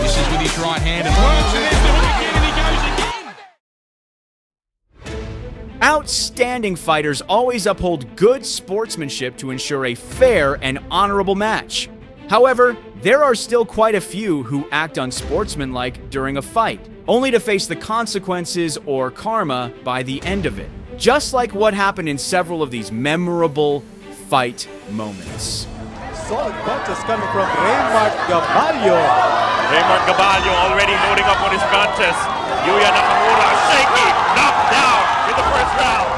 Misses with his right hand and works, and there's the hook again, and he goes again. Outstanding fighters always uphold good sportsmanship to ensure a fair and honorable match. However, there are still quite a few who act unsportsmanlike during a fight, only to face the consequences or karma by the end of it. Just like what happened in several of these memorable fight moments. Solid punches coming from Gabbalo. Gabbalo already loading up on his punches. Nakamura shaky, knocked down in the first round.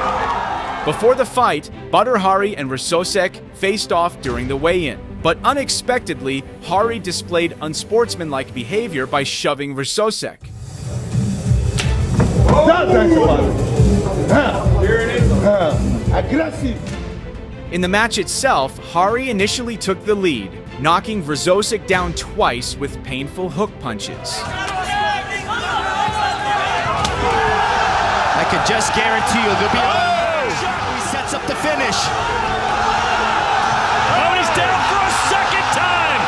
Before the fight, Badr Hari and Verzosk faced off during the weigh-in. But unexpectedly, Hari displayed unsportsmanlike behavior by shoving Verzosk. Aggressive. In the match itself, Hari initially took the lead, knocking Verzosk down twice with painful hook punches. I can just guarantee you there'll be a shot. He sets up the finish. Oh, he's down for a second time.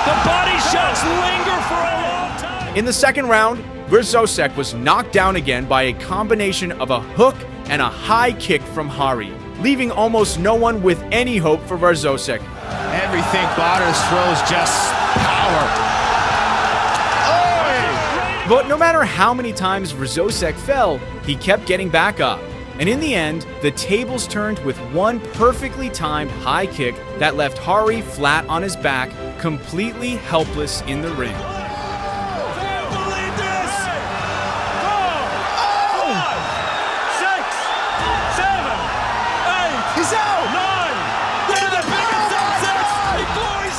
The body shots linger for a long time. In the second round, Verzosk was knocked down again by a combination of a hook and a high kick from Hari, leaving almost no one with any hope for Verzosk. Everything Badr throws just power. But no matter how many times Verzosk fell, he kept getting back up. And in the end, the tables turned with one perfectly timed high kick that left Hari flat on his back, completely helpless in the ring.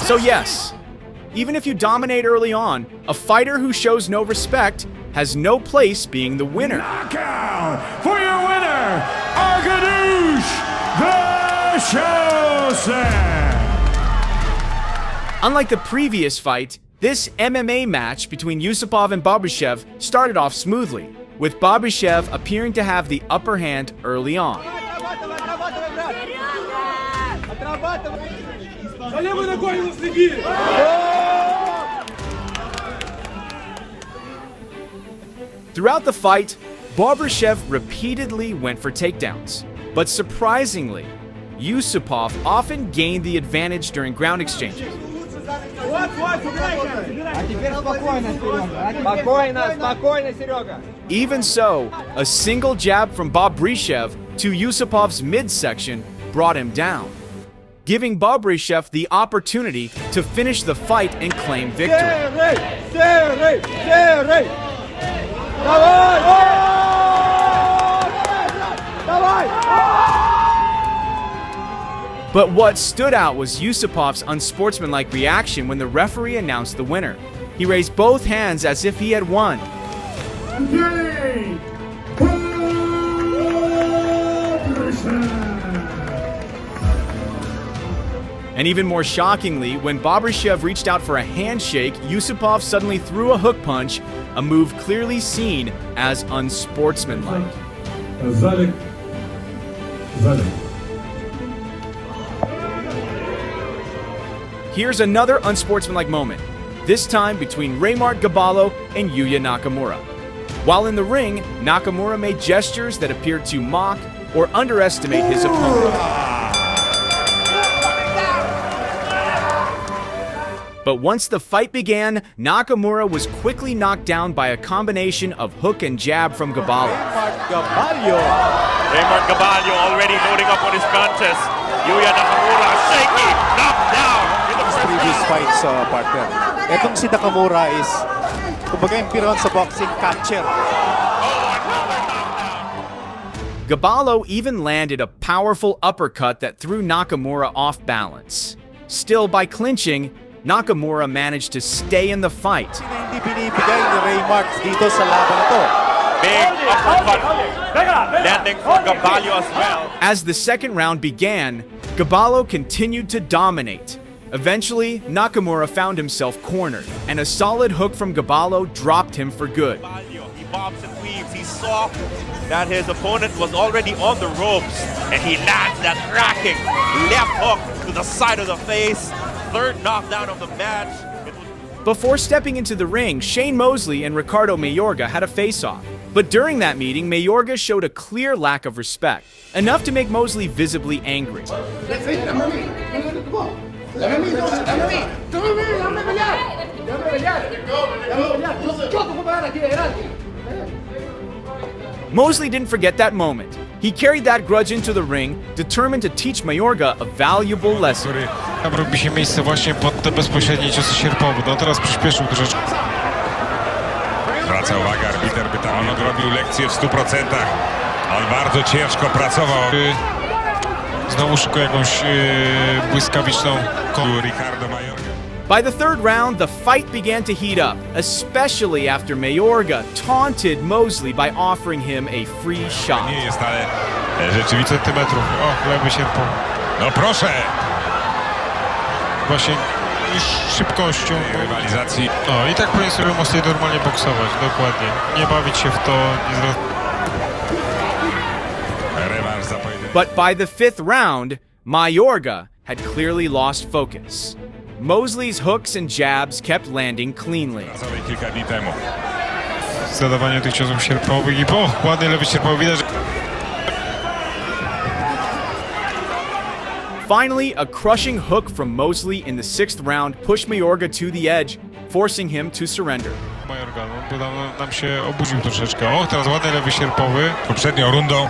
So yes, even if you dominate early on, a fighter who shows no respect has no place being the winner. Knockout for your winner, Verzosk. Unlike the previous fight, this MMA match between Yusupov and Bobev started off smoothly, with Bobev appearing to have the upper hand early on. Throughout the fight, Bobev repeatedly went for takedowns. But surprisingly, Yusupov often gained the advantage during ground exchanges. Even so, a single jab from Bobev to Yusupov's midsection brought him down, giving Bobev the opportunity to finish the fight and claim victory. But what stood out was Yusupov's unsportsmanlike reaction when the referee announced the winner. He raised both hands as if he had won. And even more shockingly, when Bobev reached out for a handshake, Yusupov suddenly threw a hook punch, a move clearly seen as unsportsmanlike. Here's another unsportsmanlike moment, this time between Gabbalo and Nakamura. While in the ring, Nakamura made gestures that appeared to mock or underestimate his opponent. But once the fight began, Nakamura was quickly knocked down by a combination of hook and jab from Gabbalo. Gabbalo already loading up on his punches. Nakamura shaky, knocked down in the first previous fights, partner. Etong si Nakamura is, kumbaga yung piron sa boxing catcher. Gabbalo even landed a powerful uppercut that threw Nakamura off balance. Still, by clinching, Nakamura managed to stay in the fight. Hindi binibigay ni Raymark dito sa laban na to. Big uppercut landing for Gabbalo as well. As the second round began, Gabbalo continued to dominate, Eventually, Nakamura found himself cornered, and a solid hook from Gabbalo dropped him for good. He bobs and weaves. He saw that his opponent was already on the ropes, and he lands that cracking left hook to the side of the face. Third knockdown of the match. Before stepping into the ring, Shane Mosley and Ricardo Mayorga had a face-off. But during that meeting, Mayorga showed a clear lack of respect, enough to make Mosley visibly angry. Mosley didn't forget that moment. He carried that grudge into the ring, determined to teach Mayorga a valuable lesson. Tam robi się miejsce właśnie pod te bezpośrednie ciosy sierpowe. No teraz przyspieszył troszeczkę. Zwraca uwagę arbiter, by tam on odrobił lekcję w 100%. On bardzo ciężko pracował. Znowu szukał jakąś błyskawiczną Ricardo Mayorga. By the third round, the fight began to heat up, especially after Mayorga taunted Mosley by offering him a free shot. Nie jest, ale rzeczywiście... centymetrów. O, lewy sierpowy. No proszę! Właśnie szybkością. Rywalizacji. No i tak powinien sobie Mosley normalnie boksować, dokładnie. Nie bawić się w to, nie Rewanż za pojedynek. But by the fifth round, Mayorga had clearly lost focus. Mosley's hooks and jabs kept landing cleanly. Kilka dni temu. zadawanie tych ciosów sierpowych i ładny lewy sierpowy, widać. Finally, a crushing hook from Mosley in the sixth round pushed Mayorga to the edge, forcing him to surrender. Mayorga, nam się obudził troszeczkę. O, teraz ładny lewy sierpowy. Poprzednią rundą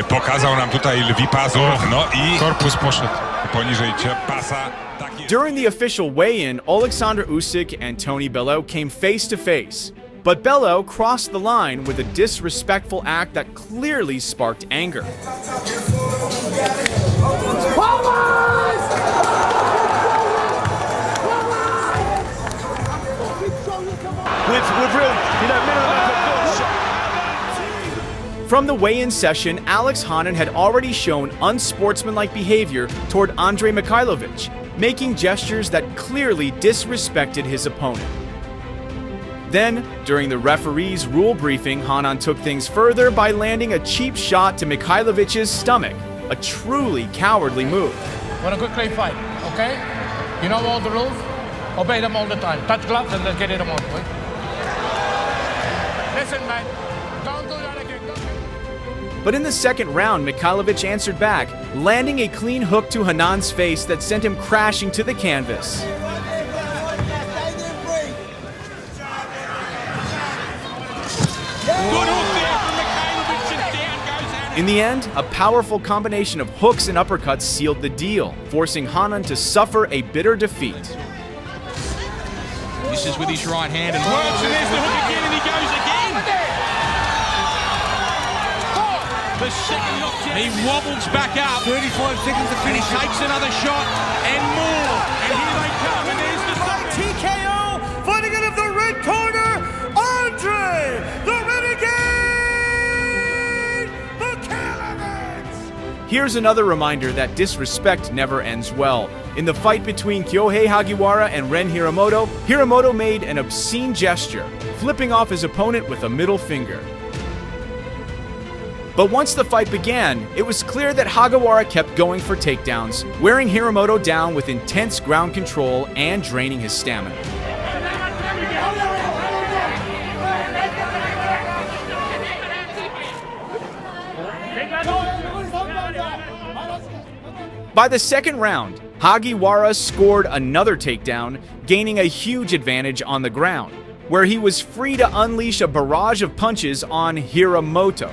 pokazał nam tutaj lwi pazur, no i korpus poszedł poniżej pasa. During the official weigh-in, Alexander Usyk and Tony Bellew came face to face. But Bellew crossed the line with a disrespectful act that clearly sparked anger. From the weigh-in session, Alex Hanan had already shown unsportsmanlike behavior toward Andrei Mkhyovich, making gestures that clearly disrespected his opponent. Then, during the referee's rule briefing, Hanan took things further by landing a cheap shot to Mkhylovich's stomach, a truly cowardly move. Want a good clean fight, okay? You know all the rules? Obey them all the time. Touch gloves and let's get it on. Listen, man, don't do that again. But in the second round, Mkhylovich answered back, landing a clean hook to Hanan's face that sent him crashing to the canvas. Good hook there from Mkhylovich, and down goes Hanan. In the end, a powerful combination of hooks and uppercuts sealed the deal, forcing Hanan to suffer a bitter defeat. Misses with his right hand and works, and there's the hook again, and he goes again. The second knockdown. He wobbles back up. 35 seconds to finish. He takes another shot and more. And here they come. And there's the TKO, fighting out of the red corner, Andre, the Renegade Mkhylovich. Here's another reminder that disrespect never ends well. In the fight between Kyohei Hagiara and Ren Hiramoto, Hiramoto made an obscene gesture, flipping off his opponent with a middle finger. But once the fight began, it was clear that Hagiara kept going for takedowns, wearing Hiramoto down with intense ground control and draining his stamina. By the second round, Hagiara scored another takedown, gaining a huge advantage on the ground, where he was free to unleash a barrage of punches on Hiramoto.